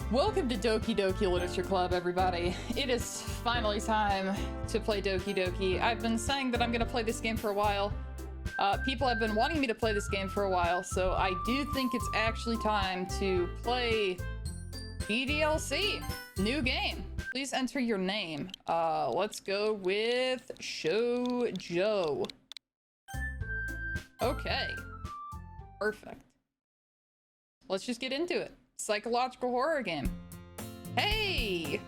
Welcome to Doki Doki Literature Club, everybody. It is finally time to play Doki Doki. I've been saying that I'm going to play this game for a while. People have been wanting me to play this game for a while, so I do think it's actually time to play DDLC. New game. Please enter your name. Let's go with Shoujo. Okay. Perfect. Let's just get into it. Psychological horror game. Hey!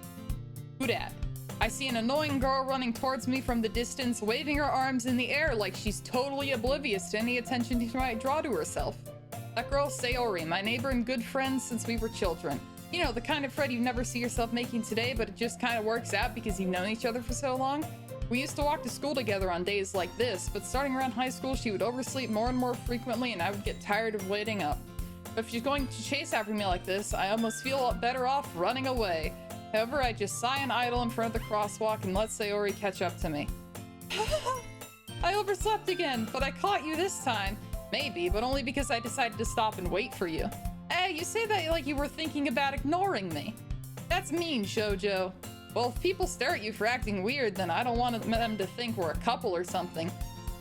Who dat? I see an annoying girl running towards me from the distance, waving her arms in the air like she's totally oblivious to any attention she might draw to herself. That girl's Sayori, my neighbor and good friend since we were children. You know, the kind of friend you never see yourself making today, but it just kind of works out because you've known each other for so long. We used to walk to school together on days like this, but starting around high school, she would oversleep more and more frequently, and I would get tired of waiting up. But if she's going to chase after me like this, I almost feel better off running away. However, I just sigh and idle in front of the crosswalk and let Sayori catch up to me. I overslept again, but I caught you this time. Maybe, but only because I decided to stop and wait for you. Hey, you say that like you were thinking about ignoring me. That's mean, Shoujo. Well, if people stare at you for acting weird, then I don't want them to think we're a couple or something.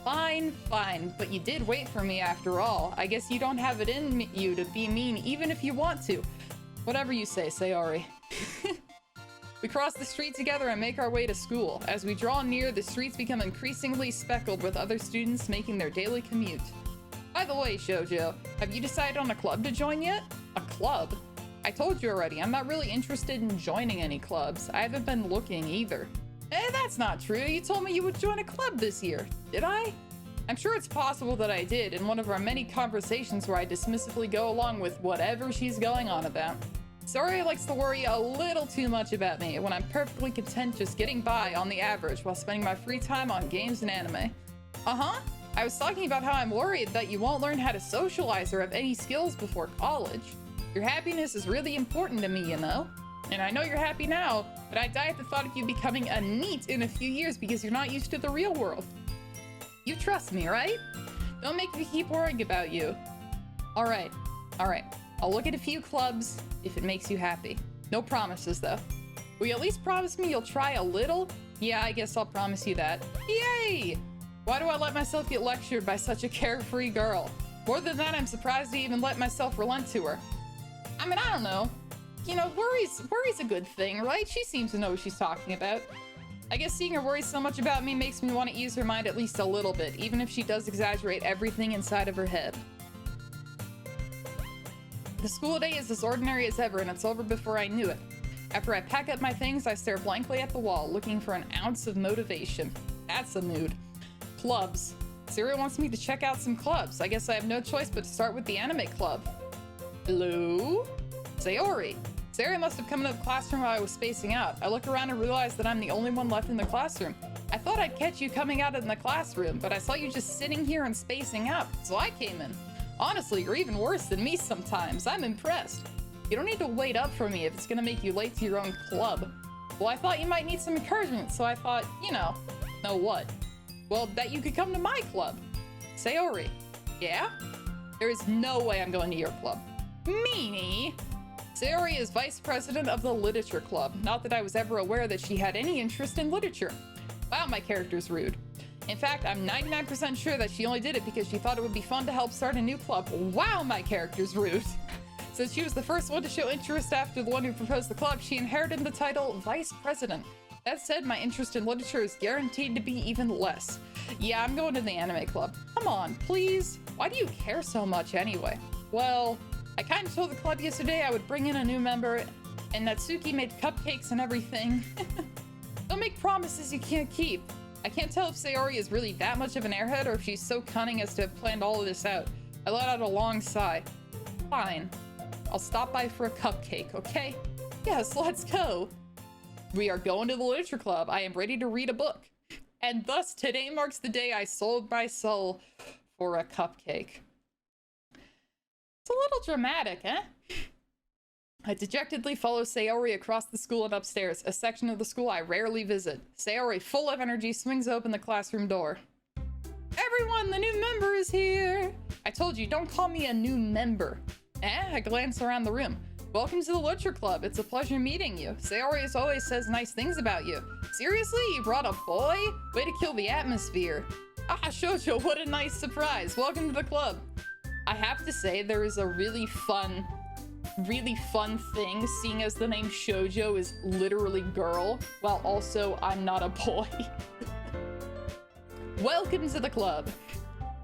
Fine, fine, but you did wait for me after all. I guess you don't have it in you to be mean even if you want to. Whatever you say, Sayori. We cross the street together and make our way to school. As we draw near, the streets become increasingly speckled with other students making their daily commute. By the way, Shoujo, have you decided on a club to join yet? A club? I told you already, I'm not really interested in joining any clubs. I haven't been looking either. That's not true. You told me you would join a club this year. Did I? I'm sure it's possible that I did in one of our many conversations where I dismissively go along with whatever she's going on about. Sayori likes to worry a little too much about me when I'm perfectly content just getting by on the average while spending my free time on games and anime. Uh-huh. I was talking about how I'm worried that you won't learn how to socialize or have any skills before college. Your happiness is really important to me, you know? And I know you're happy now, but I die at the thought of you becoming a NEET in a few years because you're not used to the real world. You trust me, right? Don't make me keep worrying about you. All right. I'll look at a few clubs if it makes you happy. No promises, though. Will you at least promise me you'll try a little? Yeah, I guess I'll promise you that. Yay! Why do I let myself get lectured by such a carefree girl? More than that, I'm surprised to even let myself relent to her. I mean, I don't know. You know, worry's a good thing, right? She seems to know what she's talking about. I guess seeing her worry so much about me makes me want to ease her mind at least a little bit, even if she does exaggerate everything inside of her head. The school day is as ordinary as ever, and it's over before I knew it. After I pack up my things, I stare blankly at the wall, looking for an ounce of motivation. That's a mood. Clubs. Sayori wants me to check out some clubs. I guess I have no choice but to start with the anime club. Hello? Sayori. Sayori must have come into the classroom while I was spacing out. I look around and realize that I'm the only one left in the classroom. I thought I'd catch you coming out in the classroom, but I saw you just sitting here and spacing out, so I came in. Honestly, you're even worse than me sometimes. I'm impressed. You don't need to wait up for me if it's gonna make you late to your own club. Well, I thought you might need some encouragement, so I thought, you know what? Well, that you could come to my club. Sayori. Yeah? There is no way I'm going to your club. Meanie! Sayori is vice president of the literature club. Not that I was ever aware that she had any interest in literature. Wow, my character's rude. In fact, I'm 99% sure that she only did it because she thought it would be fun to help start a new club. Wow, my character's rude. Since she was the first one to show interest after the one who proposed the club, she inherited the title vice president. That said, my interest in literature is guaranteed to be even less. Yeah, I'm going to the anime club. Come on, please. Why do you care so much anyway? Well, I kind of told the club yesterday I would bring in a new member, and Natsuki made cupcakes and everything. Don't make promises you can't keep. I can't tell if Sayori is really that much of an airhead or if she's so cunning as to have planned all of this out. I let out a long sigh. Fine. I'll stop by for a cupcake, okay? Yes, let's go. We are going to the literature club. I am ready to read a book. And thus, today marks the day I sold my soul for a cupcake. It's a little dramatic, eh? I dejectedly follow Sayori across the school and upstairs, a section of the school I rarely visit. Sayori, full of energy, swings open the classroom door. Everyone, the new member is here! I told you, don't call me a new member. I glance around the room. Welcome to the Literature Club. It's a pleasure meeting you. Sayori always says nice things about you. Seriously? You brought a boy? Way to kill the atmosphere. Ah, Shoujo, what a nice surprise. Welcome to the club. I have to say, there is a really fun thing, seeing as the name Shoujo is literally girl, while also I'm not a boy. Welcome to the club.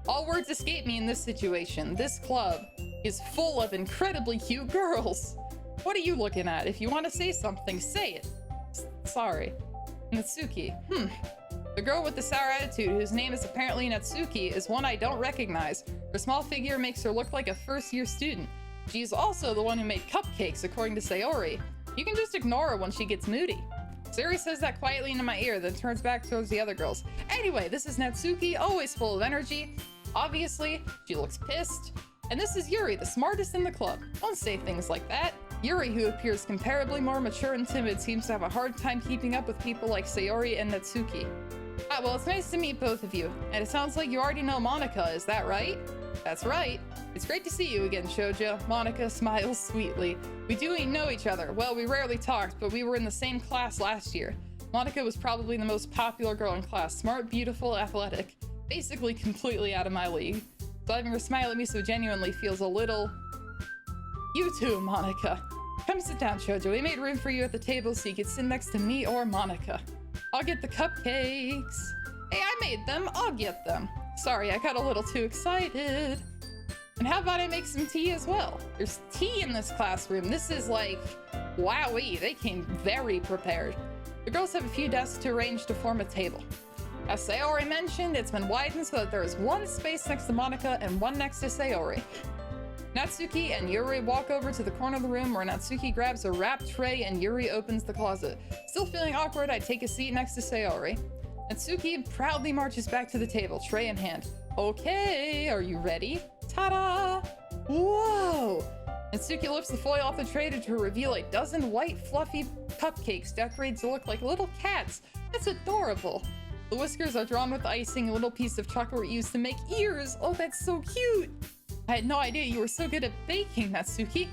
All words escape me in this situation. This club is full of incredibly cute girls. What are you looking at? If you want to say something, say it. Sorry. Natsuki. The girl with the sour attitude, whose name is apparently Natsuki, is one I don't recognize. Her small figure makes her look like a first-year student. She is also the one who made cupcakes, according to Sayori. You can just ignore her when she gets moody. Sayori says that quietly into my ear, then turns back towards the other girls. Anyway, this is Natsuki, always full of energy. Obviously, she looks pissed. And this is Yuri, the smartest in the club. Don't say things like that. Yuri, who appears comparably more mature and timid, seems to have a hard time keeping up with people like Sayori and Natsuki. Ah, well, it's nice to meet both of you. And it sounds like you already know Monika, is that right? That's right. It's great to see you again, Shoujo. Monika smiles sweetly. We do know each other. Well, we rarely talked, but we were in the same class last year. Monika was probably the most popular girl in class. Smart, beautiful, athletic. Basically completely out of my league. So having her smile at me so genuinely feels a little... You too, Monika. Come sit down, Shoujo. We made room for you at the table so you could sit next to me or Monika. I'll get the cupcakes. Hey, I made them. I'll get them. Sorry, I got a little too excited. And how about I make some tea as well? There's tea in this classroom. This is like, wowee, they came very prepared. The girls have a few desks to arrange to form a table. As Sayori mentioned, it's been widened so that there is one space next to Monika and one next to Sayori. Natsuki and Yuri walk over to the corner of the room where Natsuki grabs a wrapped tray and Yuri opens the closet. Still feeling awkward, I take a seat next to Sayori. Natsuki proudly marches back to the table, tray in hand. Okay, are you ready? Ta-da! Whoa! Natsuki lifts the foil off the tray to reveal a dozen white, fluffy cupcakes decorated to look like little cats. That's adorable. The whiskers are drawn with icing, a little piece of chocolate were used to make ears. Oh, that's so cute! I had no idea you were so good at baking, Natsuki.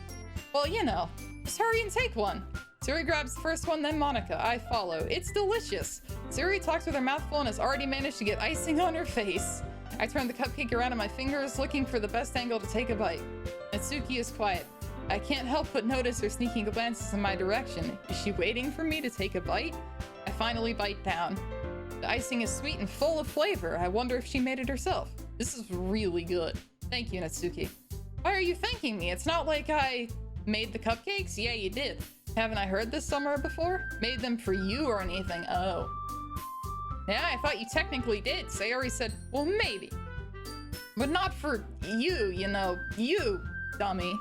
Well, you know, just hurry and take one. Sayori grabs the first one, then Monika. I follow. It's delicious. Sayori talks with her mouth full and has already managed to get icing on her face. I turn the cupcake around in my fingers, looking for the best angle to take a bite. Natsuki is quiet. I can't help but notice her sneaking glances in my direction. Is she waiting for me to take a bite? I finally bite down. The icing is sweet and full of flavor. I wonder if she made it herself. This is really good. Thank you, Natsuki. Why are you thanking me? It's not like I made the cupcakes? Yeah, you did. Haven't I heard this somewhere before? Made them for you or anything? Oh. Yeah, I thought you technically did. Sayori said, well, maybe. But not for you, you know. You, dummy.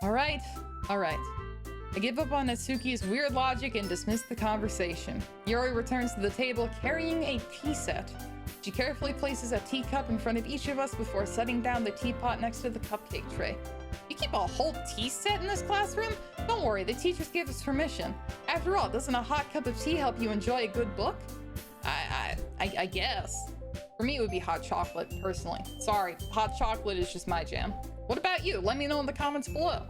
Alright. I give up on Natsuki's weird logic and dismiss the conversation. Yuri returns to the table carrying a tea set. She carefully places a teacup in front of each of us before setting down the teapot next to the cupcake tray. You keep a whole tea set in this classroom? Don't worry, the teachers gave us permission. After all, doesn't a hot cup of tea help you enjoy a good book? I guess. For me, it would be hot chocolate, personally. Sorry, hot chocolate is just my jam. What about you? Let me know in the comments below.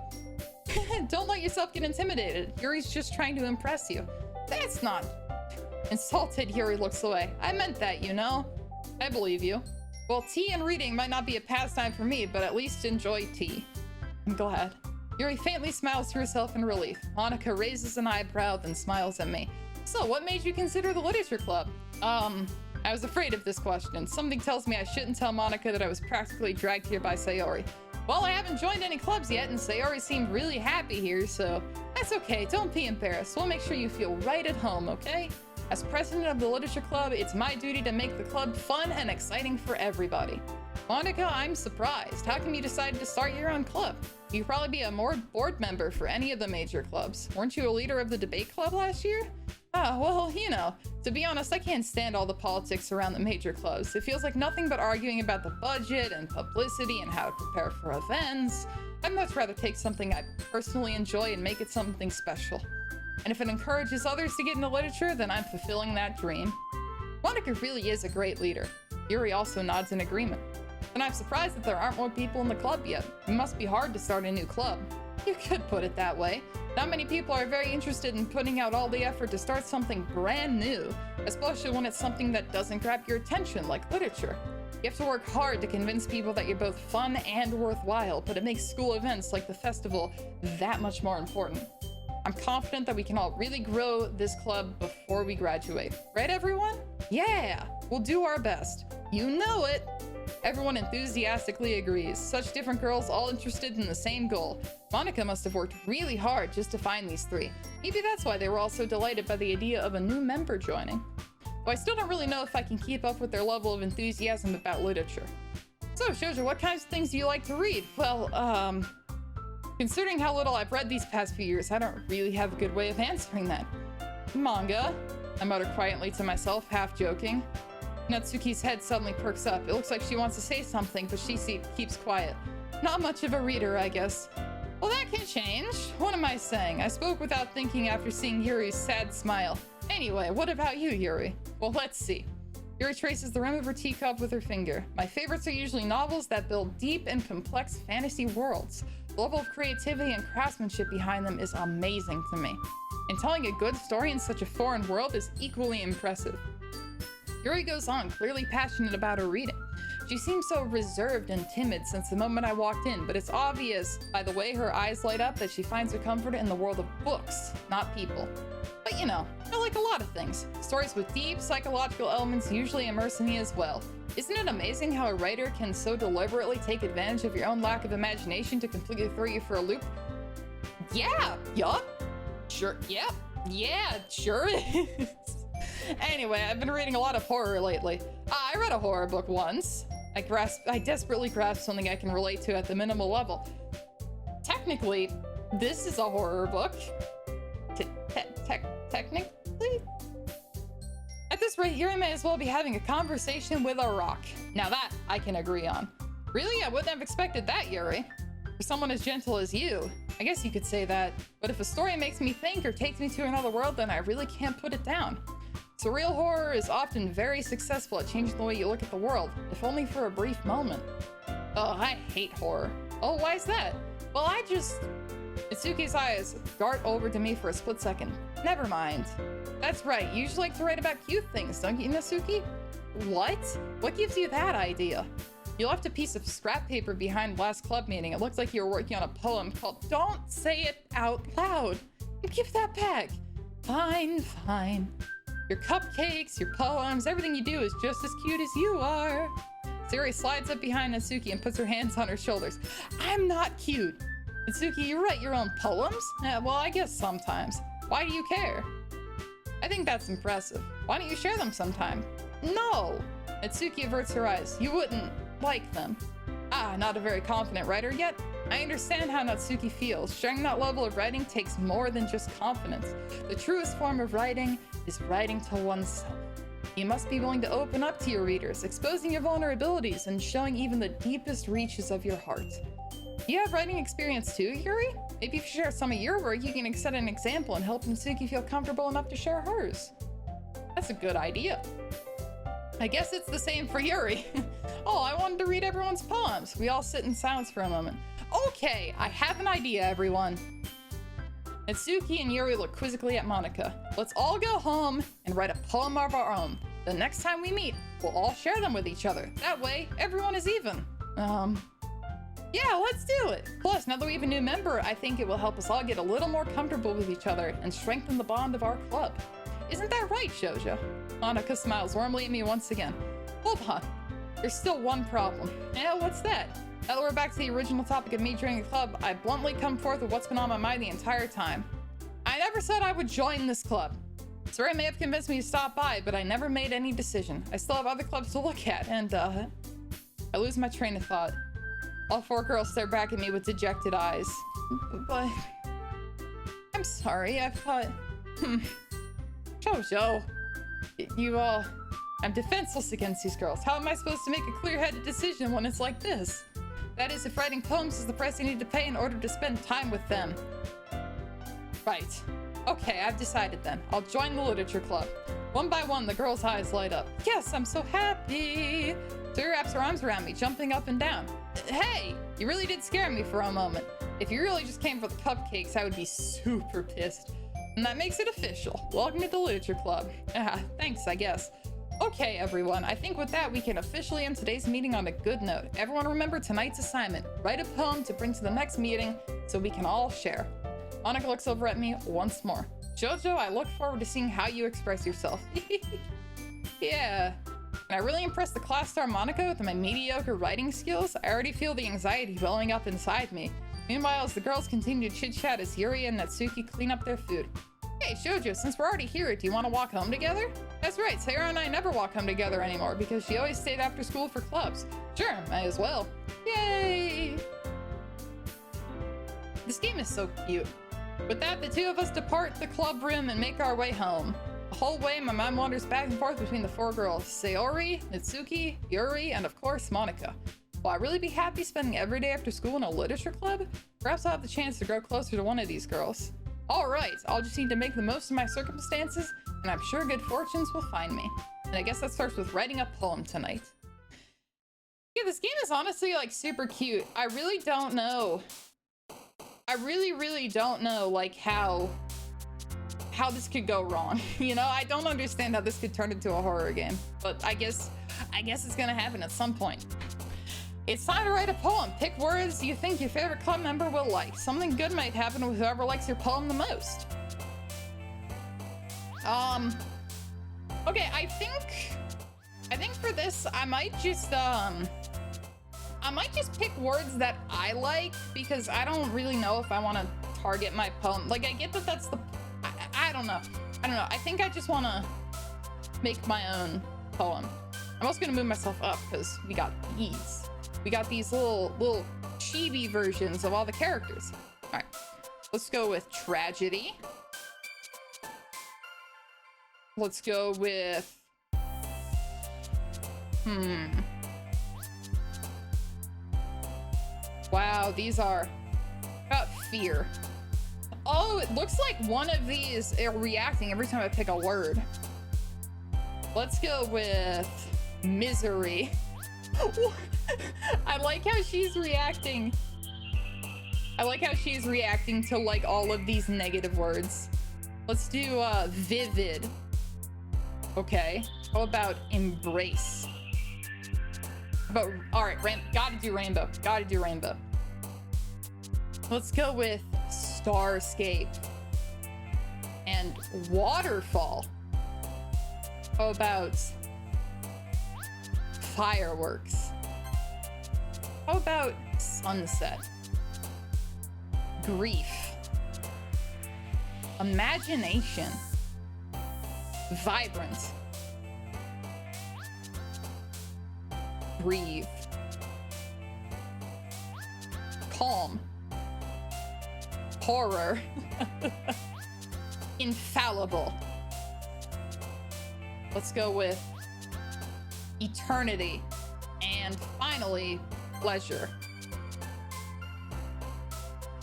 Don't let yourself get intimidated. Yuri's just trying to impress you. That's not... Insulted, Yuri looks away. I meant that, you know? I believe you. Well, tea and reading might not be a pastime for me, but at least enjoy tea. I'm glad. Yuri faintly smiles to herself in relief. Monika raises an eyebrow, then smiles at me. So, what made you consider the literature club? I was afraid of this question. Something tells me I shouldn't tell Monika that I was practically dragged here by Sayori. Well, I haven't joined any clubs yet, and Sayori seemed really happy here, so that's okay. Don't be embarrassed. We'll make sure you feel right at home, okay? As president of the Literature Club, it's my duty to make the club fun and exciting for everybody. Monika, I'm surprised. How come you decided to start your own club? You'd probably be a more board member for any of the major clubs. Weren't you a leader of the debate club last year? Ah, well, you know, to be honest, I can't stand all the politics around the major clubs. It feels like nothing but arguing about the budget and publicity and how to prepare for events. I'd much rather take something I personally enjoy and make it something special. And if it encourages others to get into literature, then I'm fulfilling that dream. Monika really is a great leader. Yuri also nods in agreement. And I'm surprised that there aren't more people in the club yet. It must be hard to start a new club. You could put it that way. Not many people are very interested in putting out all the effort to start something brand new, especially when it's something that doesn't grab your attention, like literature. You have to work hard to convince people that you're both fun and worthwhile, but it makes school events like the festival that much more important. I'm confident that we can all really grow this club before we graduate. Right, everyone? Yeah, we'll do our best. You know it. Everyone enthusiastically agrees. Such different girls all interested in the same goal. Monika must have worked really hard just to find these three. Maybe that's why they were all so delighted by the idea of a new member joining. Though I still don't really know if I can keep up with their level of enthusiasm about literature. So, Shoujo, what kinds of things do you like to read? Well, considering how little I've read these past few years, I don't really have a good way of answering that. Manga, I mutter quietly to myself, half joking. Natsuki's head suddenly perks up. It looks like she wants to say something, but she keeps quiet. Not much of a reader, I guess. Well, that can change. What am I saying? I spoke without thinking after seeing Yuri's sad smile. Anyway, what about you, Yuri? Well, let's see. Yuri traces the rim of her teacup with her finger. My favorites are usually novels that build deep and complex fantasy worlds. The level of creativity and craftsmanship behind them is amazing to me. And telling a good story in such a foreign world is equally impressive. Yuri goes on, clearly passionate about her reading. She seems so reserved and timid since the moment I walked in, but it's obvious by the way her eyes light up that she finds her comfort in the world of books, not people. But you know, I like a lot of things. Stories with deep psychological elements usually immerse me as well. Isn't it amazing how a writer can so deliberately take advantage of your own lack of imagination to completely throw you for a loop? Yeah, yup, sure, yep, yeah, sure is. Anyway, I've been reading a lot of horror lately. I read a horror book once. I desperately grasped something I can relate to at the minimal level. Technically, this is a horror book. Technically? At this rate, Yuri may as well be having a conversation with a rock. Now that I can agree on. Really? I wouldn't have expected that, Yuri. For someone as gentle as you, I guess you could say that. But if a story makes me think or takes me to another world, then I really can't put it down. Surreal horror is often very successful at changing the way you look at the world, if only for a brief moment. Oh, I hate horror. Oh, why is that? Well, Natsuki's eyes dart over to me for a split second. Never mind. That's right, you usually like to write about cute things, don't you, Natsuki? What? What gives you that idea? You left a piece of scrap paper behind last club meeting. It looked like you were working on a poem called Don't Say It Out Loud. Give that back. Fine, fine. Your cupcakes, your poems, everything you do is just as cute as you are. Sayori slides up behind Natsuki and puts her hands on her shoulders. I'm not cute. Natsuki, you write your own poems? Well, I guess sometimes. Why do you care? I think that's impressive. Why don't you share them sometime? No! Natsuki averts her eyes. You wouldn't like them. Not a very confident writer yet? I understand how Natsuki feels. Sharing that level of writing takes more than just confidence. The truest form of writing is writing to oneself. You must be willing to open up to your readers, exposing your vulnerabilities and showing even the deepest reaches of your heart. You have writing experience too, Yuri? Maybe if you share some of your work, you can set an example and help Natsuki feel comfortable enough to share hers. That's a good idea. I guess it's the same for Yuri. Oh, I wanted to read everyone's poems. We all sit in silence for a moment. Okay, I have an idea, everyone. Natsuki and Yuri look quizzically at Monika. Let's all go home and write a poem of our own. The next time we meet, we'll all share them with each other. That way, everyone is even. Yeah, let's do it. Plus, now that we have a new member, I think it will help us all get a little more comfortable with each other and strengthen the bond of our club. Isn't that right, Shoujo? Monika smiles warmly at me once again. Hold on. There's still one problem. Yeah, what's that? Now that we're back to the original topic of me joining the club, I bluntly come forth with what's been on my mind the entire time. I never said I would join this club. Sorry, may have convinced me to stop by, but I never made any decision. I still have other clubs to look at, and, I lose my train of thought. All four girls stare back at me with dejected eyes. But... I'm sorry, I thought... Shoujo. I'm defenseless against these girls. How am I supposed to make a clear-headed decision when it's like this? That is, if writing poems is the price you need to pay in order to spend time with them. Right. Okay, I've decided then. I'll join the literature club. One by one, the girls' eyes light up. Yes, I'm so happy! Sayori wraps her arms around me, jumping up and down. Hey! You really did scare me for a moment. If you really just came for the cupcakes, I would be super pissed. And that makes it official. Welcome to the Literature Club. Thanks, I guess. Okay, everyone, I think with that, we can officially end today's meeting on a good note. Everyone remember tonight's assignment. Write a poem to bring to the next meeting so we can all share. Monika looks over at me once more. Jojo, I look forward to seeing how you express yourself. Yeah. And I really impressed the class star Monika with my mediocre writing skills. I already feel the anxiety welling up inside me. Meanwhile, as the girls continue to chit-chat as Yuri and Natsuki clean up their food. Hey, Shoujo, since we're already here, do you want to walk home together? That's right, Sayori and I never walk home together anymore because she always stayed after school for clubs. Sure, might as well. Yay! This game is so cute. With that, the two of us depart the club room and make our way home. The whole way, my mind wanders back and forth between the four girls, Sayori, Natsuki, Yuri, and of course, Monika. Will I really be happy spending every day after school in a literature club? Perhaps I'll have the chance to grow closer to one of these girls. Alright, I'll just need to make the most of my circumstances, and I'm sure good fortunes will find me. And I guess that starts with writing a poem tonight. Yeah, this game is honestly, like, super cute. I really don't know. I really don't know, like, how this could go wrong. You know, I don't understand how this could turn into a horror game. But I guess it's gonna happen at some point. It's time to write a poem. Pick words you think your favorite club member will like. Something good might happen with whoever likes your poem the most. Okay, I think for this, I might just pick words that I like because I don't really know if I want to target my poem. Like, I get that that's the, I don't know. I think I just want to make my own poem. I'm also gonna move myself up because we got these. We got these little chibi versions of all the characters. All right, let's go with tragedy. Let's go with, wow, these are about fear. Oh, it looks like one of these are reacting every time I pick a word. Let's go with misery. I like how she's reacting. I like how she's reacting to like all of these negative words. Let's do vivid. Okay. How about embrace? But all right, gotta do rainbow. Gotta do rainbow. Let's go with starscape and waterfall. How about fireworks? How about sunset? Grief. Imagination. Vibrant. Breathe. Calm. Horror. Infallible. Let's go with eternity. And finally, pleasure.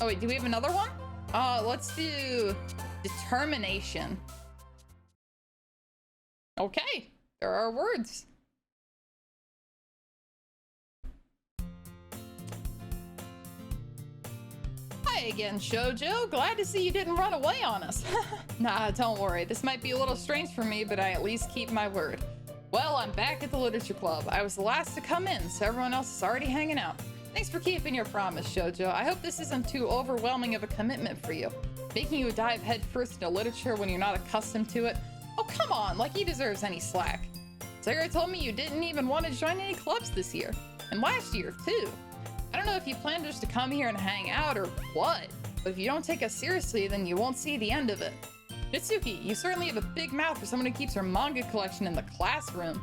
Oh wait, do we have another one? Let's do determination. Okay, there are words. Hi again, Shoujo. Glad to see you didn't run away on us. Nah, don't worry. This might be a little strange for me, but I at least keep my word. Well, I'm back at the Literature Club. I was the last to come in, so everyone else is already hanging out. Thanks for keeping your promise, Shoujo. I hope this isn't too overwhelming of a commitment for you. Making you dive headfirst into literature when you're not accustomed to it. Oh, come on, like he deserves any slack. Sarah told me you didn't even want to join any clubs this year. And last year, too. I don't know if you plan just to come here and hang out or what, but if you don't take us seriously, then you won't see the end of it. Natsuki, you certainly have a big mouth for someone who keeps her manga collection in the classroom.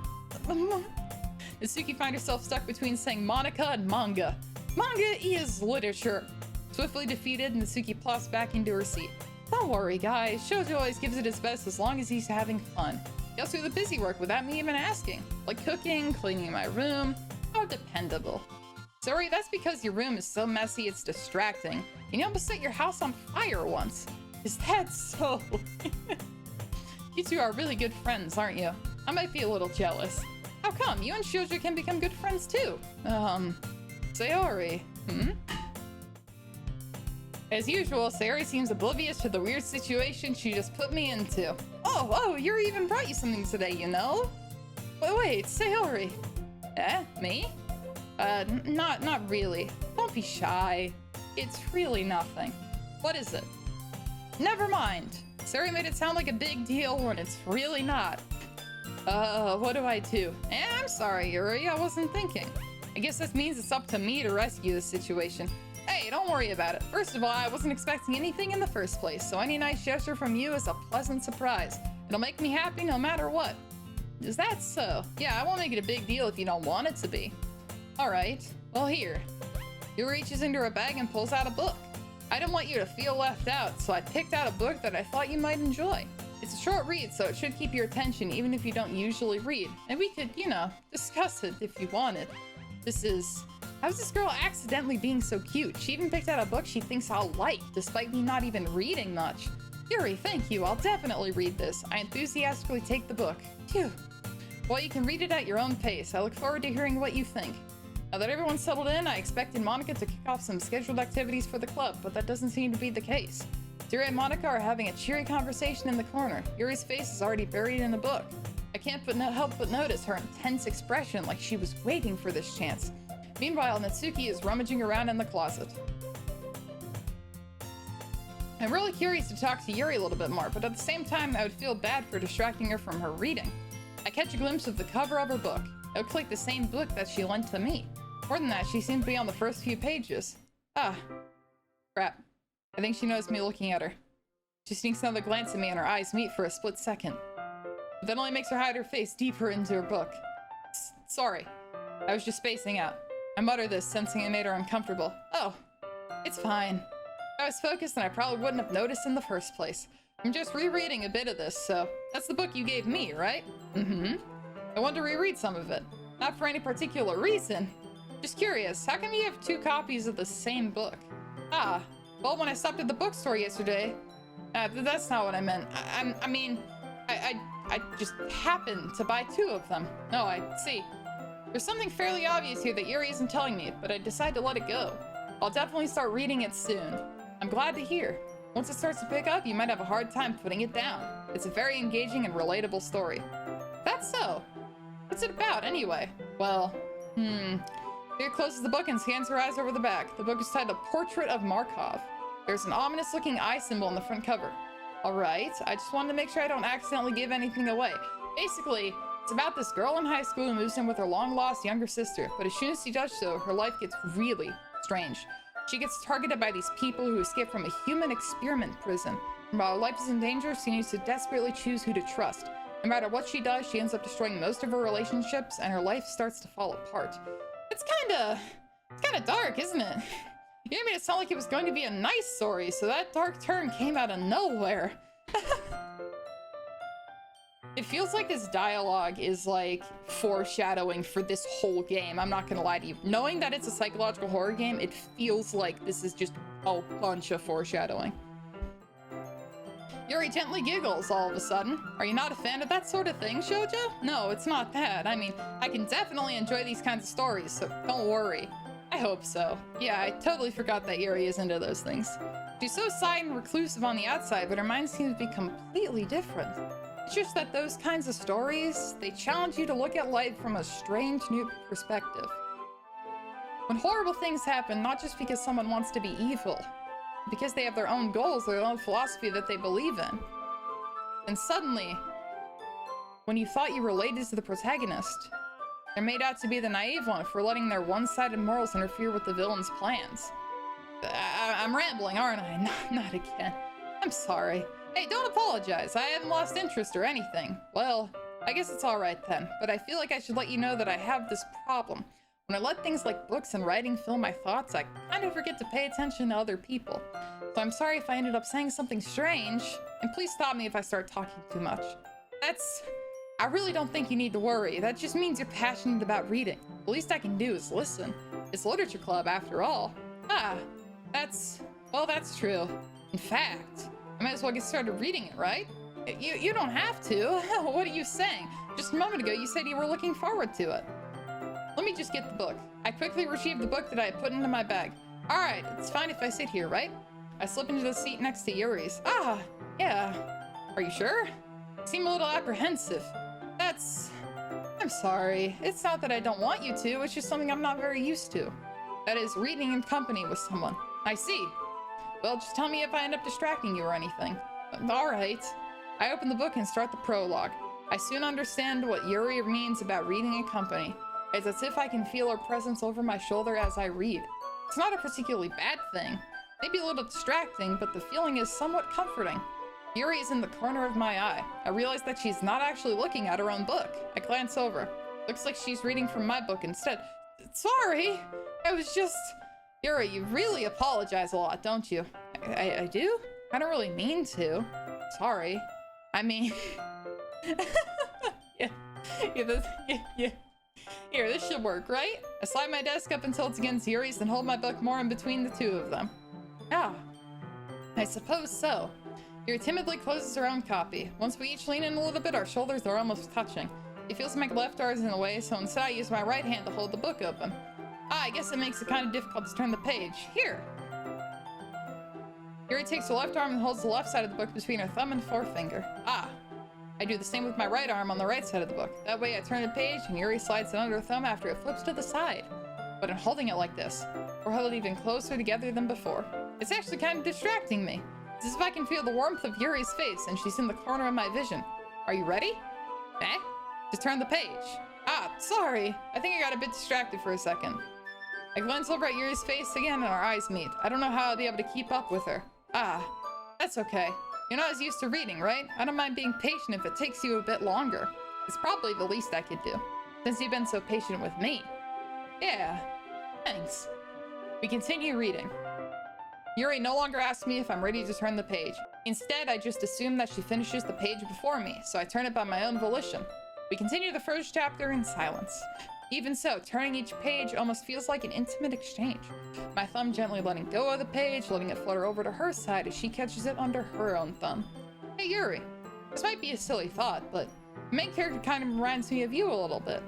Natsuki finds herself stuck between saying Monika and manga. Manga is literature. Swiftly defeated, Natsuki plops back into her seat. Don't worry, guys. Shoujo always gives it his best as long as he's having fun. He also do the busy work without me even asking. Like cooking, cleaning my room. How dependable. Sorry, that's because your room is so messy it's distracting. You almost set your house on fire once. Is that so? You two are really good friends, aren't you? I might be a little jealous. How come? You and Shoujo can become good friends too. Sayori. As usual, Sayori seems oblivious to the weird situation she just put me into. Oh, Yuri even brought you something today, you know? Wait, Sayori. Me? Not really. Don't be shy. It's really nothing. What is it? Never mind. Sayori made it sound like a big deal when it's really not. What do I do? I'm sorry, Yuri, I wasn't thinking. I guess this means it's up to me to rescue the situation. Hey, don't worry about it. First of all, I wasn't expecting anything in the first place, so any nice gesture from you is a pleasant surprise. It'll make me happy no matter what. Is that so? Yeah, I won't make it a big deal if you don't want it to be. Alright, well here. He reaches into her bag and pulls out a book. I didn't want you to feel left out, so I picked out a book that I thought you might enjoy. It's a short read, so it should keep your attention even if you don't usually read. And we could, discuss it if you wanted. How's this girl accidentally being so cute? She even picked out a book she thinks I'll like, despite me not even reading much. Yuri, thank you. I'll definitely read this. I enthusiastically take the book. Phew. Well, you can read it at your own pace. I look forward to hearing what you think. Now that everyone's settled in, I expected Monika to kick off some scheduled activities for the club, but that doesn't seem to be the case. Yuri and Monika are having a cheery conversation in the corner. Yuri's face is already buried in a book. I can't help but notice her intense expression, like she was waiting for this chance. Meanwhile, Natsuki is rummaging around in the closet. I'm really curious to talk to Yuri a little bit more, but at the same time, I would feel bad for distracting her from her reading. I catch a glimpse of the cover of her book. It looks like the same book that she lent to me. More than that, she seems to be on the first few pages. Ah, crap. I think she noticed me looking at her. She sneaks another glance at me and our eyes meet for a split second. But that only makes her hide her face deeper into her book. Sorry. I was just spacing out. I mutter this, sensing it made her uncomfortable. Oh, it's fine. If I was focused, then I probably wouldn't have noticed in the first place. I'm just rereading a bit of this, so that's the book you gave me, right? Mm-hmm. I want to reread some of it. Not for any particular reason. Just curious, how come you have 2 copies of the same book? Ah, well, when I stopped at the bookstore yesterday... that's not what I meant. I just happened to buy 2 of them. No, I see. There's something fairly obvious here that Yuri isn't telling me, but I decide to let it go. I'll definitely start reading it soon. I'm glad to hear. Once it starts to pick up, you might have a hard time putting it down. It's a very engaging and relatable story. That's so. What's it about, anyway? Well, Mia closes the book and scans her eyes over the back. The book is titled Portrait of Markov. There's an ominous-looking eye symbol on the front cover. Alright, I just wanted to make sure I don't accidentally give anything away. Basically, it's about this girl in high school who moves in with her long-lost younger sister, but as soon as she does so, her life gets really strange. She gets targeted by these people who escaped from a human experiment prison. And while her life is in danger, she needs to desperately choose who to trust. No matter what she does, she ends up destroying most of her relationships, and her life starts to fall apart. It's kinda dark, isn't it? You made it sound like it was going to be a nice story, so that dark turn came out of nowhere. It feels like this dialogue is like foreshadowing for this whole game. I'm not gonna lie to you. Knowing that it's a psychological horror game, it feels like this is just a bunch of foreshadowing. Yuri gently giggles all of a sudden. Are you not a fan of that sort of thing, Shoujo? No, it's not that. I mean, I can definitely enjoy these kinds of stories, so don't worry. I hope so. Yeah, I totally forgot that Yuri is into those things. She's so silent and reclusive on the outside, but her mind seems to be completely different. It's just that those kinds of stories, they challenge you to look at life from a strange new perspective. When horrible things happen, not just because someone wants to be evil, because they have their own goals, their own philosophy that they believe in. And suddenly, when you thought you related to the protagonist, they're made out to be the naive one for letting their one-sided morals interfere with the villain's plans. I'm rambling, aren't I? Not again. I'm sorry. Hey, don't apologize. I haven't lost interest or anything. Well, I guess it's alright then, but I feel like I should let you know that I have this problem. When I let things like books and writing fill my thoughts, I kind of forget to pay attention to other people. So I'm sorry if I ended up saying something strange, and please stop me if I start talking too much. I really don't think you need to worry. That just means you're passionate about reading. The least I can do is listen. It's literature club after all. That's true. In fact, I might as well get started reading it, right? You don't have to. What are you saying? Just a moment ago, you said you were looking forward to it. Let me just get the book. I quickly retrieved the book that I had put into my bag. Alright, it's fine if I sit here, right? I slip into the seat next to Yuri's. Ah, yeah. Are you sure? You seem a little apprehensive. I'm sorry. It's not that I don't want you to, it's just something I'm not very used to. That is, reading in company with someone. I see. Well, just tell me if I end up distracting you or anything. Alright. I open the book and start the prologue. I soon understand what Yuri means about reading in company. It's as if I can feel her presence over my shoulder as I read. It's not a particularly bad thing. Maybe a little distracting, but the feeling is somewhat comforting. Yuri is in the corner of my eye. I realize that she's not actually looking at her own book. I glance over. Looks like she's reading from my book instead. Sorry, I was just... Yuri, you really apologize a lot, don't you? I do? I don't really mean to. Sorry. I mean... yeah. Here, this should work, right? I slide my desk up until it's against Yuri's, then hold my book more in between the two of them. Ah, I suppose so. Yuri timidly closes her own copy. Once we each lean in a little bit, our shoulders are almost touching. It feels like my left arm is in the way, so instead I use my right hand to hold the book open. Ah, I guess it makes it kind of difficult to turn the page. Here! Yuri takes her left arm and holds the left side of the book between her thumb and forefinger. Ah! I do the same with my right arm on the right side of the book. That way I turn the page and Yuri slides it under her thumb after it flips to the side. But in holding it like this, we're held even closer together than before. It's actually kind of distracting me. It's as if I can feel the warmth of Yuri's face and she's in the corner of my vision. Are you ready? Eh? Just turn the page. Ah, sorry. I think I got a bit distracted for a second. I glance over at Yuri's face again and our eyes meet. I don't know how I'll be able to keep up with her. Ah, that's okay. You're not as used to reading, right? I don't mind being patient if it takes you a bit longer. It's probably the least I could do, since you've been so patient with me. Yeah, thanks. We continue reading. Yuri no longer asks me if I'm ready to turn the page. Instead, I just assume that she finishes the page before me, so I turn it by my own volition. We continue the first chapter in silence. Even so, turning each page almost feels like an intimate exchange. My thumb gently letting go of the page, letting it flutter over to her side as she catches it under her own thumb. Hey Yuri, this might be a silly thought, but the main character kind of reminds me of you a little bit.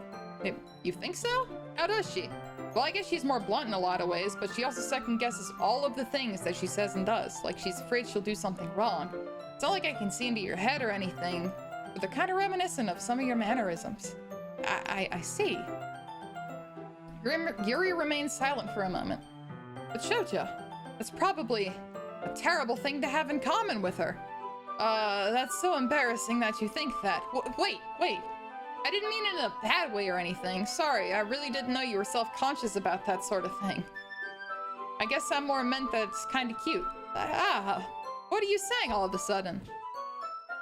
You think so? How does she? Well, I guess she's more blunt in a lot of ways, but she also second guesses all of the things that she says and does, like she's afraid she'll do something wrong. It's not like I can see into your head or anything, but they're kind of reminiscent of some of your mannerisms. I see. Yuri remains silent for a moment. But Shoujo, that's probably a terrible thing to have in common with her. That's so embarrassing that you think that. Wait. I didn't mean it in a bad way or anything. Sorry, I really didn't know you were self-conscious about that sort of thing. I guess I more meant that it's kind of cute. What are you saying all of a sudden?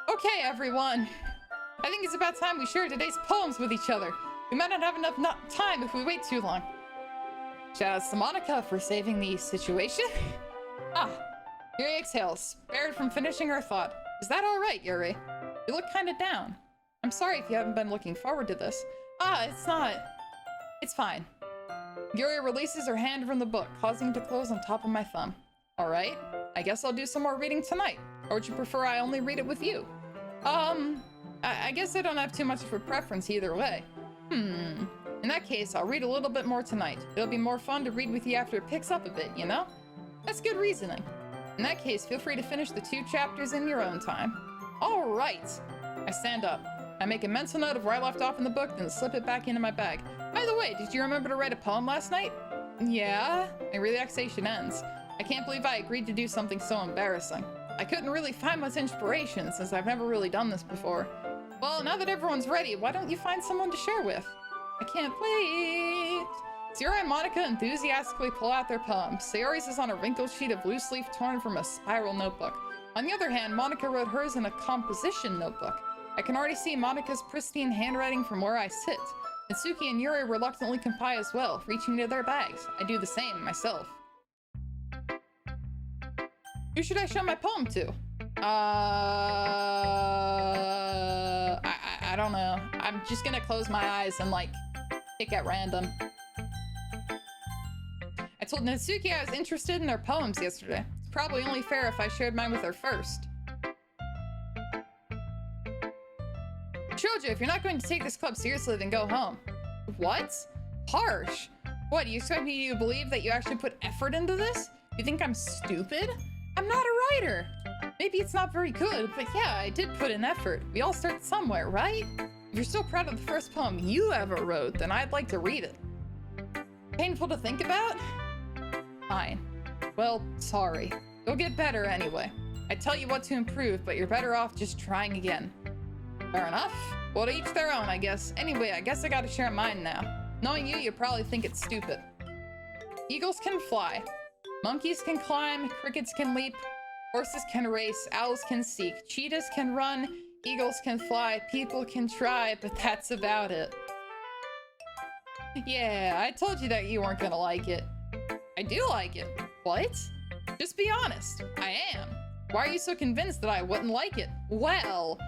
Okay, everyone. I think it's about time we share today's poems with each other. We might not have enough time if we wait too long. Shout out to Monika for saving the situation. Yuri exhales, spared from finishing her thought. Is that alright, Yuri? You look kinda down. I'm sorry if you haven't been looking forward to this. It's not. It's fine. Yuri releases her hand from the book, causing it to close on top of my thumb. Alright, I guess I'll do some more reading tonight. Or would you prefer I only read it with you? I guess I don't have too much of a preference either way. In that case, I'll read a little bit more tonight. It'll be more fun to read with you after it picks up a bit, you know? That's good reasoning. In that case, feel free to finish the 2 chapters in your own time. All right. I stand up. I make a mental note of where I left off in the book, then slip it back into my bag. By the way, did you remember to write a poem last night? Yeah. My relaxation ends. I can't believe I agreed to do something so embarrassing. I couldn't really find much inspiration since I've never really done this before. Well, now that everyone's ready, why don't you find someone to share with? I can't wait. Sayori and Monika enthusiastically pull out their poems. Sayori's is on a wrinkled sheet of loose leaf torn from a spiral notebook. On the other hand, Monika wrote hers in a composition notebook. I can already see Monika's pristine handwriting from where I sit. Natsuki and Yuri reluctantly comply as well, reaching into their bags. I do the same myself. Who should I show my poem to? I don't know. I'm just gonna close my eyes and like pick at random. I told Natsuki I was interested in her poems yesterday. It's probably only fair if I shared mine with her first. Shoujo, if you're not going to take this club seriously, then go home. What? Harsh. What, do you expect me to believe that you actually put effort into this? You think I'm stupid? I'm not a writer. Maybe it's not very good, but yeah, I did put in effort. We all start somewhere, right? If you're so proud of the first poem you ever wrote, then I'd like to read it. Painful to think about? Fine. Well, sorry. You'll get better anyway. I tell you what to improve, but you're better off just trying again. Fair enough. Well, to each their own, I guess. Anyway, I guess I gotta share mine now. Knowing you, you probably think it's stupid. Eagles can fly. Monkeys can climb. Crickets can leap. Horses can race. Owls can seek. Cheetahs can run. Eagles can fly. People can try, but that's about it. Yeah, I told you that you weren't gonna like it. I do like it. What? Just be honest. I am. Why are you so convinced that I wouldn't like it? Well,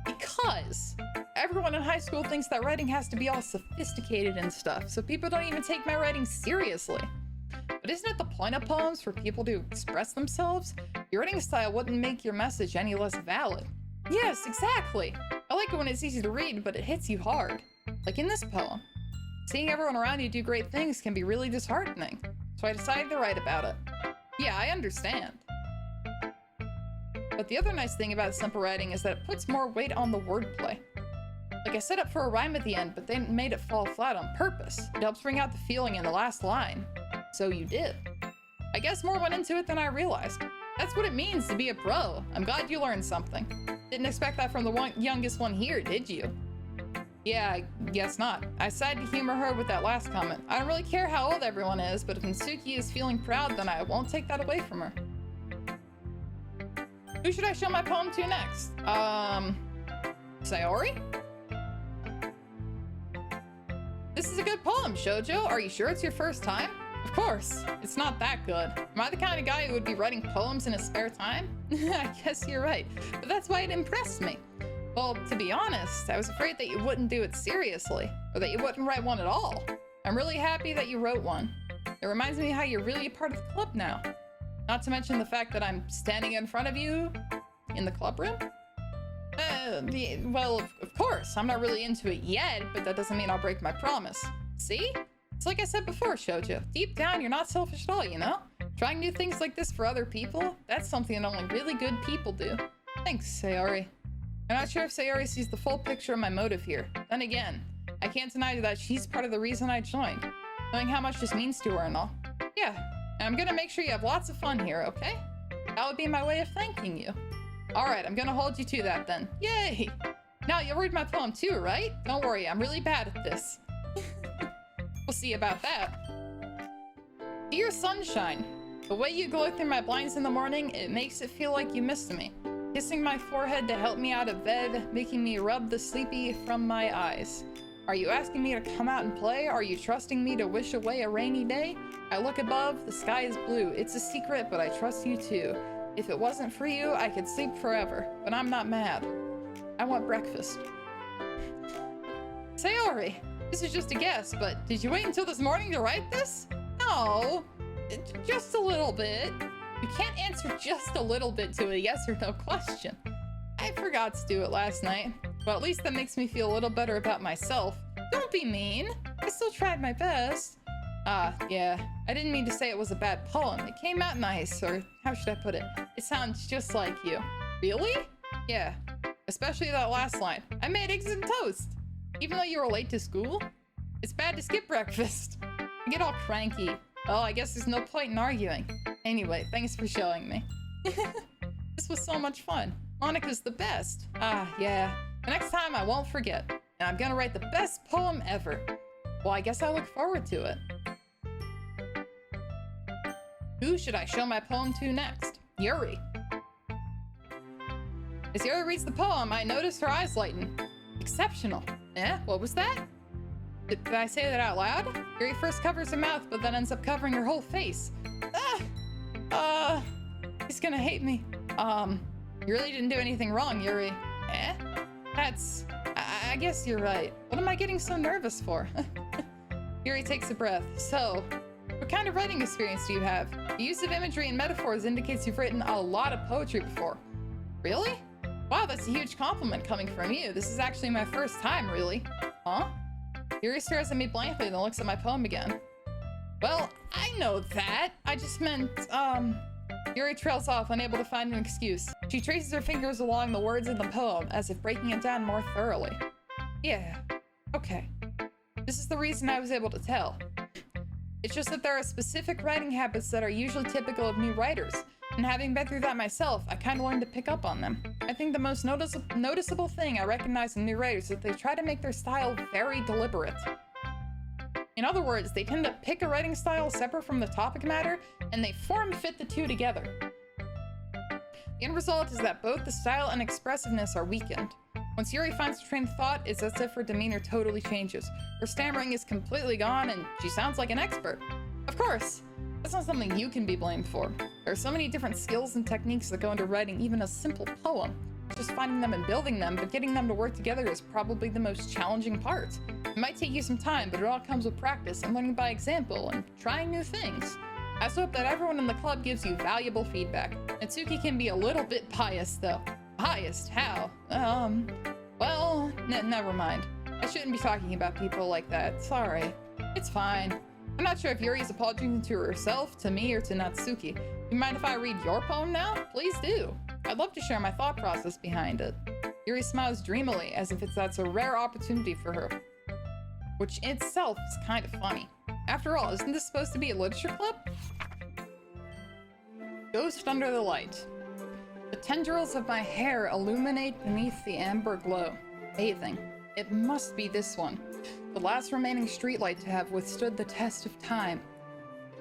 because everyone in high school thinks that writing has to be all sophisticated and stuff, so people don't even take my writing seriously. But isn't it the point of poems for people to express themselves? Your writing style wouldn't make your message any less valid. Yes, exactly. I like it when it's easy to read, but it hits you hard. Like in this poem. Seeing everyone around you do great things can be really disheartening. So I decided to write about it. Yeah, I understand. But the other nice thing about simple writing is that it puts more weight on the wordplay. Like I set up for a rhyme at the end, but they made it fall flat on purpose. It helps bring out the feeling in the last line. So you did. I guess more went into it than I realized. That's what it means to be a pro. I'm glad you learned something. Didn't expect that from the youngest one here, did you? Yeah, I guess not. I decided to humor her with that last comment. I don't really care how old everyone is, but if Mitsuki is feeling proud, then I won't take that away from her. Who should I show my poem to next? Sayori? This is a good poem, Shoujo. Are you sure it's your first time? Of course. It's not that good. Am I the kind of guy who would be writing poems in his spare time? I guess you're right. But that's why it impressed me. Well, to be honest, I was afraid that you wouldn't do it seriously, or that you wouldn't write one at all. I'm really happy that you wrote one. It reminds me how you're really a part of the club now. Not to mention the fact that I'm standing in front of you in the club room. Well, of course, I'm not really into it yet, but that doesn't mean I'll break my promise. See? It's like I said before, Shoujo. Deep down, you're not selfish at all, you know? Trying new things like this for other people, that's something that only really good people do. Thanks, Sayori. I'm not sure if Sayori sees the full picture of my motive here. Then again, I can't deny that she's part of the reason I joined. Knowing how much this means to her and all. Yeah, and I'm gonna make sure you have lots of fun here, okay? That would be my way of thanking you. Alright, I'm gonna hold you to that then. Yay! Now you'll read my poem too, right? Don't worry, I'm really bad at this. We'll see about that. Dear sunshine, the way you glow through my blinds in the morning, it makes it feel like you missed me. Kissing my forehead to help me out of bed, making me rub the sleepy from my eyes. Are you asking me to come out and play? Are you trusting me to wish away a rainy day? I look above, the sky is blue. It's a secret, but I trust you too. If it wasn't for you, I could sleep forever, but I'm not mad. I want breakfast. Sayori, this is just a guess, but did you wait until this morning to write this? No, just a little bit. You can't answer just a little bit to a yes or no question. I forgot to do it last night. Well, at least that makes me feel a little better about myself. Don't be mean. I still tried my best. Yeah. I didn't mean to say it was a bad poem. It came out nice, or how should I put it? It sounds just like you. Really? Yeah. Especially that last line. I made eggs and toast. Even though you were late to school? It's bad to skip breakfast. I get all cranky. Well, I guess there's no point in arguing. Anyway, thanks for showing me. This was so much fun. Monika's the best. Yeah. The next time I won't forget. And I'm gonna write the best poem ever. Well, I guess I look forward to it. Who should I show my poem to next? Yuri. As Yuri reads the poem, I notice her eyes lighten. Exceptional. Eh? What was that? Did I say that out loud? Yuri first covers her mouth, but then ends up covering her whole face. He's gonna hate me. You really didn't do anything wrong, Yuri. Eh? I guess you're right. What am I getting so nervous for? Yuri takes a breath. So, what kind of writing experience do you have? The use of imagery and metaphors indicates you've written a lot of poetry before. Really? Wow, that's a huge compliment coming from you. This is actually my first time, really. Huh? Yuri stares at me blankly, then looks at my poem again. Well, I know that. I just meant, Yuri trails off, unable to find an excuse. She traces her fingers along the words in the poem, as if breaking it down more thoroughly. Yeah, okay. This is the reason I was able to tell. It's just that there are specific writing habits that are usually typical of new writers, and having been through that myself, I kind of learned to pick up on them. I think the most noticeable thing I recognize in new writers is that they try to make their style very deliberate. In other words, they tend to pick a writing style separate from the topic matter, and they form-fit the two together. The end result is that both the style and expressiveness are weakened. Once Yuri finds a train of thought, it's as if her demeanor totally changes. Her stammering is completely gone, and she sounds like an expert. Of course, that's not something you can be blamed for. There are so many different skills and techniques that go into writing even a simple poem. Just finding them and building them, but getting them to work together is probably the most challenging part. It might take you some time, but it all comes with practice and learning by example and trying new things. I just hope that everyone in the club gives you valuable feedback. Natsuki can be a little bit biased though. Biased? How? Well, never mind. I shouldn't be talking about people like that. Sorry. It's fine. I'm not sure if Yuri's apologizing to herself, to me, or to Natsuki. You mind if I read your poem now? Please do. I'd love to share my thought process behind it. Yuri smiles dreamily, as if that's a rare opportunity for her. Which in itself is kind of funny. After all, isn't this supposed to be a literature club? Ghost under the light. The tendrils of my hair illuminate beneath the amber glow. Bathing. It must be this one. The last remaining streetlight to have withstood the test of time.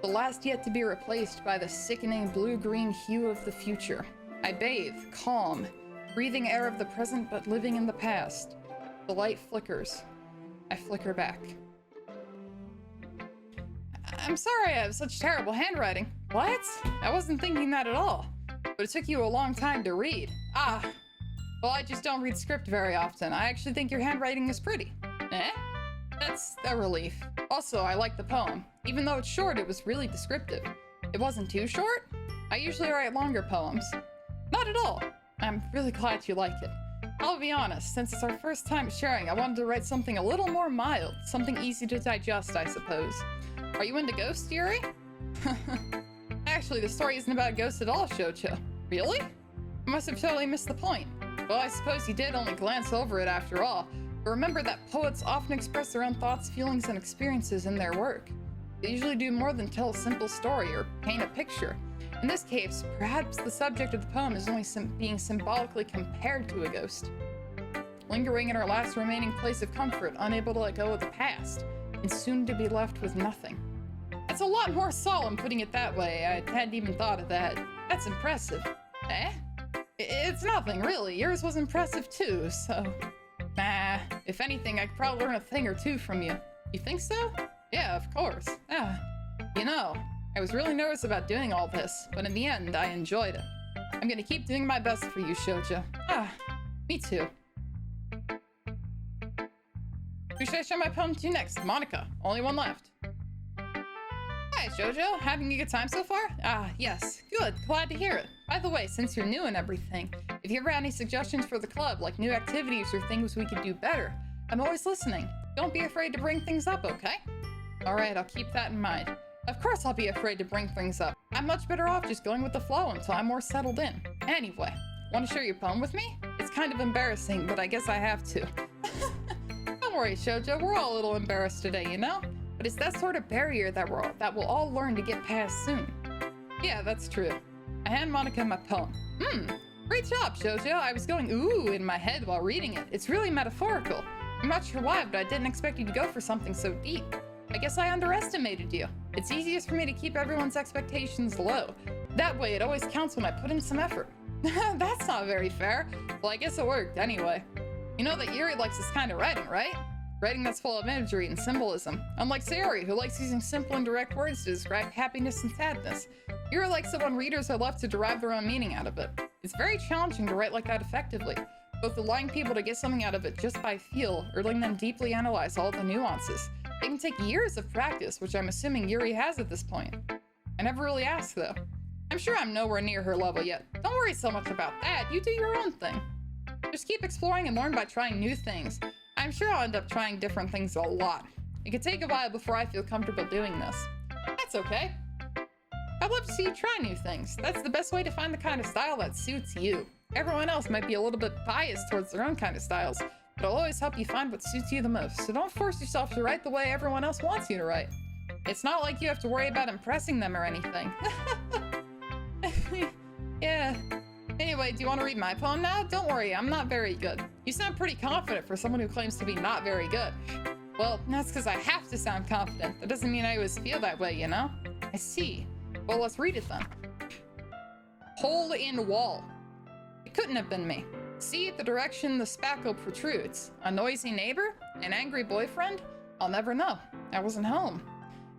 The last yet to be replaced by the sickening blue-green hue of the future. I bathe, calm, breathing air of the present but living in the past. The light flickers. I flicker back. I'm sorry I have such terrible handwriting. What? I wasn't thinking that at all. But it took you a long time to read. Ah. Well, I just don't read script very often. I actually think your handwriting is pretty. Eh? That's a relief. Also, I like the poem. Even though it's short, it was really descriptive. It wasn't too short? I usually write longer poems. Not at all. I'm really glad you like it. I'll be honest, since it's our first time sharing, I wanted to write something a little more mild, something easy to digest, I suppose. Are you into ghosts, Yuri? Actually, the story isn't about ghosts at all, Shoujo. Really? I must have totally missed the point. Well, I suppose you did only glance over it after all. But remember that poets often express their own thoughts, feelings, and experiences in their work. They usually do more than tell a simple story or paint a picture. In this case, perhaps the subject of the poem is only being symbolically compared to a ghost. Lingering in her last remaining place of comfort, unable to let go of the past, and soon to be left with nothing. That's a lot more solemn putting it that way. I hadn't even thought of that. That's impressive. Eh? It's nothing, really. Yours was impressive too, so... Nah, if anything, I could probably learn a thing or two from you. You think so? Yeah, of course. You know, I was really nervous about doing all this, but in the end, I enjoyed it. I'm gonna keep doing my best for you, Shoujo. Me too. Who should I show my poem to next? Monika. Only one left. Hi, Shoujo. Having a good time so far? Yes. Good. Glad to hear it. By the way, since you're new and everything, if you ever have any suggestions for the club, like new activities or things we could do better, I'm always listening. Don't be afraid to bring things up, okay? Alright, I'll keep that in mind. Of course I'll be afraid to bring things up. I'm much better off just going with the flow until I'm more settled in. Anyway, want to share your poem with me? It's kind of embarrassing, but I guess I have to. Don't worry, Shoujo, we're all a little embarrassed today, you know? But it's that sort of barrier that we'll all learn to get past soon. Yeah, that's true. I hand Monika my poem. Great job, Shoujo. I was going ooh in my head while reading it. It's really metaphorical. I'm not sure why, but I didn't expect you to go for something so deep. I guess I underestimated you. It's easiest for me to keep everyone's expectations low. That way, it always counts when I put in some effort. That's not very fair. Well, I guess it worked anyway. You know that Yuri likes this kind of writing, right? Writing that's full of imagery and symbolism. Unlike Sayori, who likes using simple and direct words to describe happiness and sadness. Yuri likes it when readers are left to derive their own meaning out of it. It's very challenging to write like that effectively, both allowing people to get something out of it just by feel, or letting them deeply analyze all the nuances. It can take years of practice, which I'm assuming Yuri has at this point. I never really asked, though. I'm sure I'm nowhere near her level yet. Don't worry so much about that, you do your own thing. Just keep exploring and learn by trying new things. I'm sure I'll end up trying different things a lot. It could take a while before I feel comfortable doing this. That's okay. I'd love to see you try new things. That's the best way to find the kind of style that suits you. Everyone else might be a little bit biased towards their own kind of styles, but I'll always help you find what suits you the most, so don't force yourself to write the way everyone else wants you to write. It's not like you have to worry about impressing them or anything. Yeah. Anyway, do you want to read my poem now? Don't worry, I'm not very good. You sound pretty confident for someone who claims to be not very good. Well, that's because I have to sound confident. That doesn't mean I always feel that way, you know? I see. Well, let's read it then. Hole in wall. It couldn't have been me. See the direction the spackle protrudes. A noisy neighbor? An angry boyfriend? I'll never know. I wasn't home.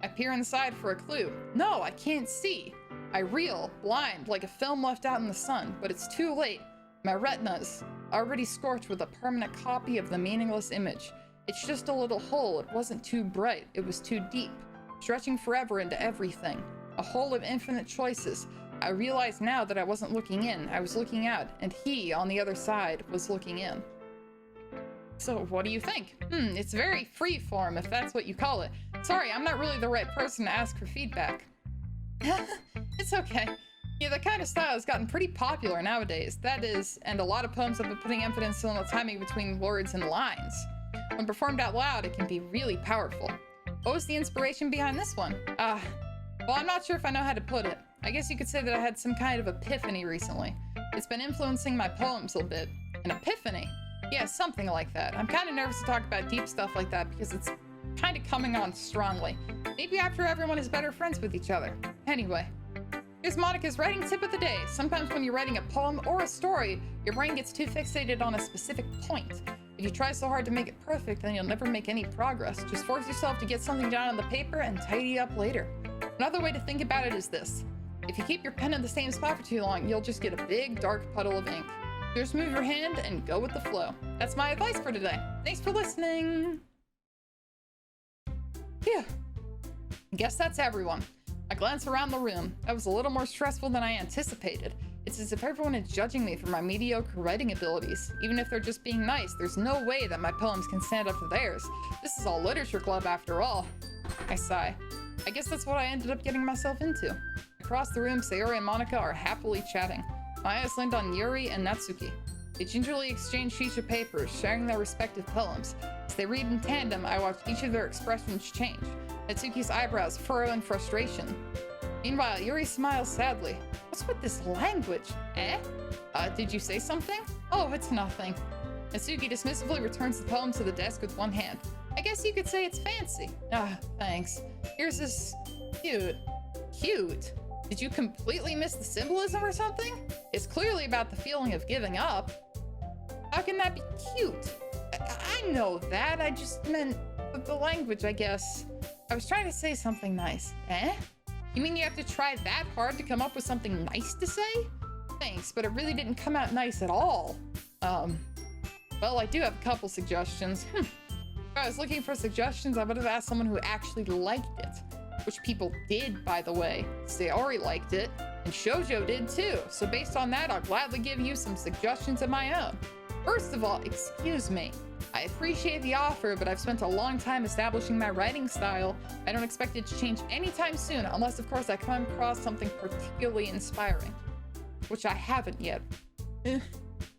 I peer inside for a clue. No, I can't see. I reel, blind, like a film left out in the sun, but it's too late. My retina's already scorched with a permanent copy of the meaningless image. It's just a little hole. It wasn't too bright. It was too deep, stretching forever into everything. A hole of infinite choices. I realized now that I wasn't looking in. I was looking out, and he, on the other side, was looking in. So, what do you think? It's very freeform, if that's what you call it. Sorry, I'm not really the right person to ask for feedback. It's okay. Yeah, that kind of style has gotten pretty popular nowadays. That is, and a lot of poems have been putting emphasis on the timing between words and lines. When performed out loud, it can be really powerful. What was the inspiration behind this one? Well, I'm not sure if I know how to put it. I guess you could say that I had some kind of epiphany recently. It's been influencing my poems a bit. An epiphany? Yeah, something like that. I'm kind of nervous to talk about deep stuff like that because it's kind of coming on strongly. Maybe after everyone is better friends with each other. Anyway, here's Monika's writing tip of the day. Sometimes when you're writing a poem or a story, your brain gets too fixated on a specific point. If you try so hard to make it perfect, then you'll never make any progress. Just force yourself to get something down on the paper and tidy up later. Another way to think about it is this. If you keep your pen in the same spot for too long, you'll just get a big, dark puddle of ink. Just move your hand and go with the flow. That's my advice for today. Thanks for listening. Phew. I guess that's everyone. I glance around the room. That was a little more stressful than I anticipated. It's as if everyone is judging me for my mediocre writing abilities. Even if they're just being nice, there's no way that my poems can stand up to theirs. This is all literature club after all. I sigh. I guess that's what I ended up getting myself into. Across the room, Sayori and Monika are happily chatting. My eyes land on Yuri and Natsuki. They gingerly exchange sheets of paper, sharing their respective poems. As they read in tandem, I watch each of their expressions change. Natsuki's eyebrows furrow in frustration. Meanwhile, Yuri smiles sadly. What's with this language? Eh? Did you say something? Oh, it's nothing. Natsuki dismissively returns the poem to the desk with one hand. I guess you could say it's fancy. Thanks. Here's this... Cute. Cute? Did you completely miss the symbolism or something? It's clearly about the feeling of giving up. How can that be cute? I know that. I just meant the language, I guess. I was trying to say something nice. Eh? You mean you have to try that hard to come up with something nice to say? Thanks, but it really didn't come out nice at all. Well, I do have a couple suggestions. If I was looking for suggestions, I would have asked someone who actually liked it. Which people did, by the way. Sayori liked it, and Shoujo did too. So based on that, I'll gladly give you some suggestions of my own. First of all, excuse me. I appreciate the offer, but I've spent a long time establishing my writing style. I don't expect it to change anytime soon, unless of course I come across something particularly inspiring. Which I haven't yet. And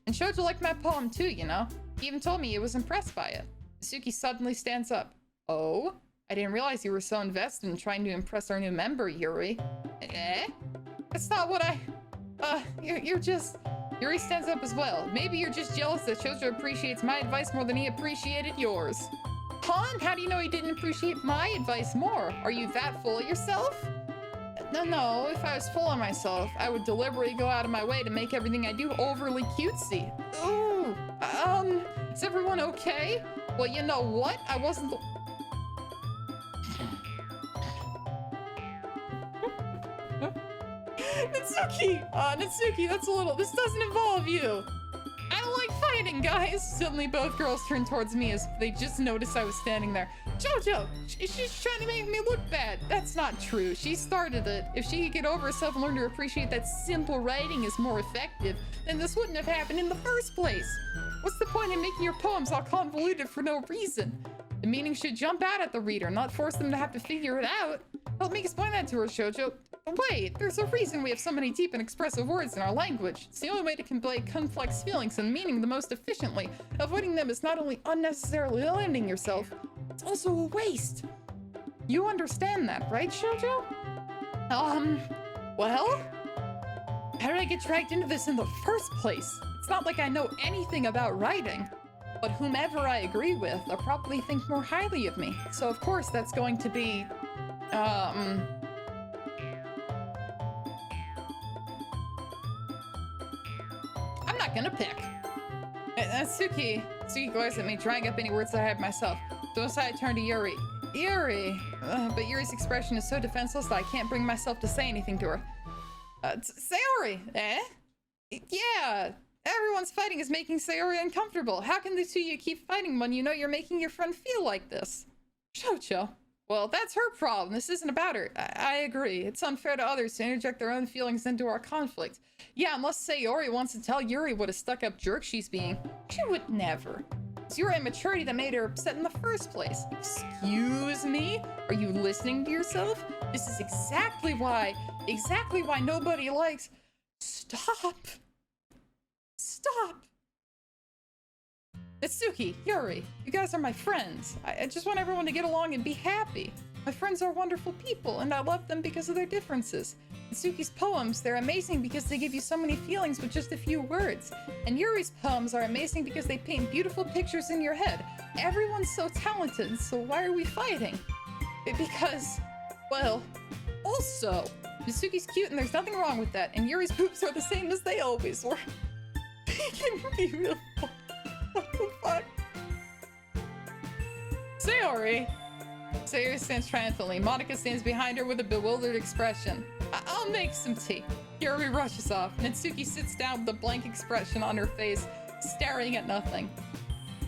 Shoujo liked my poem too, you know? He even told me he was impressed by it. Suki suddenly stands up. Oh? I didn't realize you were so invested in trying to impress our new member, Yuri. Eh? That's not what you're just... Yuri stands up as well. Maybe you're just jealous that Shoujo appreciates my advice more than he appreciated yours. Han, how do you know he didn't appreciate my advice more? Are you that full of yourself? No, if I was full of myself, I would deliberately go out of my way to make everything I do overly cutesy. Ooh, is everyone okay? Well, you know what? I wasn't the... Natsuki, that's a little... This doesn't involve you. I don't like fighting, guys. Suddenly, both girls turn towards me as they just noticed I was standing there. Jojo, she's trying to make me look bad. That's not true. She started it. If she could get over herself and learn to appreciate that simple writing is more effective, then this wouldn't have happened in the first place. What's the point in making your poems all convoluted for no reason? The meaning should jump out at the reader, not force them to have to figure it out. Help me explain that to her, Shoujo. Wait, there's a reason we have so many deep and expressive words in our language. It's the only way to convey complex feelings and meaning the most efficiently. Avoiding them is not only unnecessarily limiting yourself, it's also a waste. You understand that, right, Shoujo? Well? How did I get dragged into this in the first place? It's not like I know anything about writing. But whomever I agree with, they'll probably think more highly of me. So of course that's going to be, I'm not gonna pick. Suki glares at me, drying up any words that I have myself. So instead I turn to Yuri. Yuri! But Yuri's expression is so defenseless that I can't bring myself to say anything to her. Sayori! Eh? Yeah! Everyone's fighting is making Sayori uncomfortable. How can the two of you keep fighting when you know you're making your friend feel like this? Shoujo. Well, that's her problem. This isn't about her. I agree. It's unfair to others to interject their own feelings into our conflict. Yeah, unless Sayori wants to tell Yuri what a stuck-up jerk she's being. She would never. It's your immaturity that made her upset in the first place. Excuse me? Are you listening to yourself? This is exactly why nobody likes... Stop. Stop! Itsuki, Yuri, you guys are my friends. I just want everyone to get along and be happy. My friends are wonderful people, and I love them because of their differences. Itsuki's poems, they're amazing because they give you so many feelings with just a few words. And Yuri's poems are amazing because they paint beautiful pictures in your head. Everyone's so talented, so why are we fighting? Because, well, also, Itsuki's cute and there's nothing wrong with that, and Yuri's boobs are the same as they always were. Can be real. What the fuck? Sayori stands triumphantly. Monika stands behind her with a bewildered expression. I'll make some tea. Yuri rushes off. Natsuki sits down with a blank expression on her face, staring at nothing.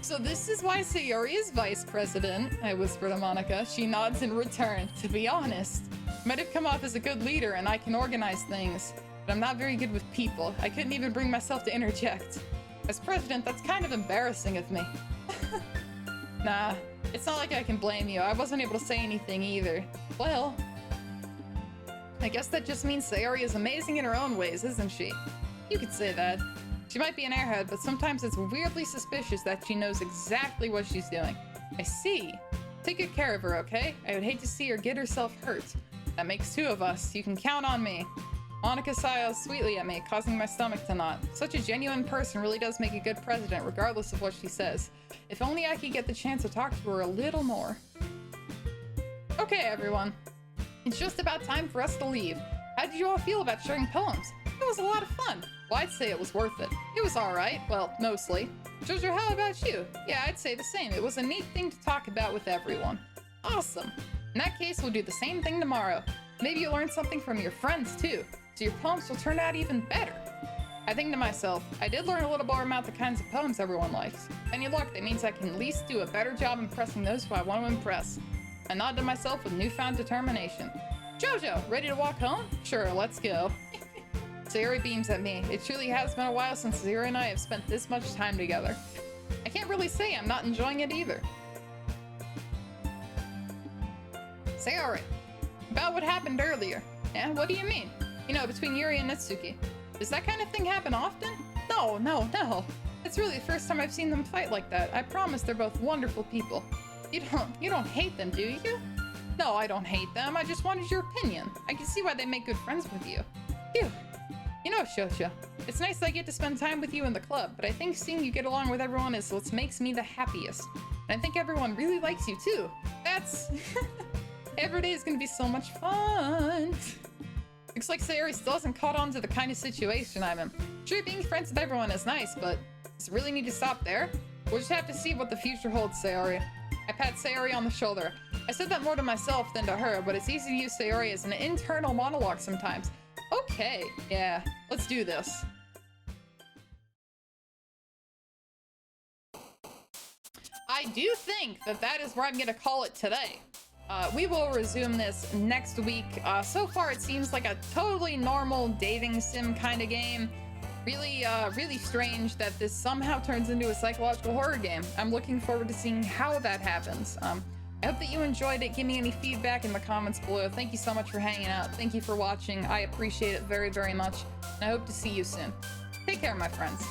So this is why Sayori is vice president, I whisper to Monika. She nods in return. To be honest, I might have come off as a good leader and I can organize things. But I'm not very good with people. I couldn't even bring myself to interject. As president, that's kind of embarrassing of me. Nah, it's not like I can blame you. I wasn't able to say anything either. Well, I guess that just means Sayori is amazing in her own ways, isn't she? You could say that. She might be an airhead, but sometimes it's weirdly suspicious that she knows exactly what she's doing. I see. Take good care of her, okay? I would hate to see her get herself hurt. That makes two of us. You can count on me. Monika smiles sweetly at me, causing my stomach to knot. Such a genuine person really does make a good president, regardless of what she says. If only I could get the chance to talk to her a little more. Okay, everyone. It's just about time for us to leave. How did you all feel about sharing poems? It was a lot of fun. Well, I'd say it was worth it. It was alright. Well, mostly. Jojo, how about you? Yeah, I'd say the same. It was a neat thing to talk about with everyone. Awesome. In that case, we'll do the same thing tomorrow. Maybe you'll learn something from your friends, too. So your poems will turn out even better. I think to myself, I did learn a little more about the kinds of poems everyone likes. Any luck, that means I can at least do a better job impressing those who I want to impress. I nod to myself with newfound determination. Jojo, ready to walk home? Sure, let's go. Sayori beams at me. It truly has been a while since Sayori and I have spent this much time together. I can't really say I'm not enjoying it either. Sayori, about what happened earlier. Yeah, what do you mean? You know, between Yuri and Natsuki. Does that kind of thing happen often? No. It's really the first time I've seen them fight like that. I promise they're both wonderful people. You don't hate them, do you? No, I don't hate them. I just wanted your opinion. I can see why they make good friends with you. Phew. You know, Shosha, it's nice that I get to spend time with you in the club, but I think seeing you get along with everyone is what makes me the happiest. And I think everyone really likes you too. That's... Every day is gonna be so much fun. Looks like Sayori still hasn't caught on to the kind of situation I'm in. Sure, being friends with everyone is nice, but does it really need to stop there? We'll just have to see what the future holds, Sayori. I pat Sayori on the shoulder. I said that more to myself than to her, but it's easy to use Sayori as an internal monologue sometimes. Okay, yeah, let's do this. I do think that is where I'm gonna call it today. We will resume this next week. So far it seems like a totally normal dating sim kind of game. Really strange that this somehow turns into a psychological horror game. I'm looking forward to seeing how that happens. I hope that you enjoyed it. Give me any feedback in the comments below. Thank you so much for hanging out. Thank you for watching. I appreciate it very, very much. And I hope to see you soon. Take care, my friends.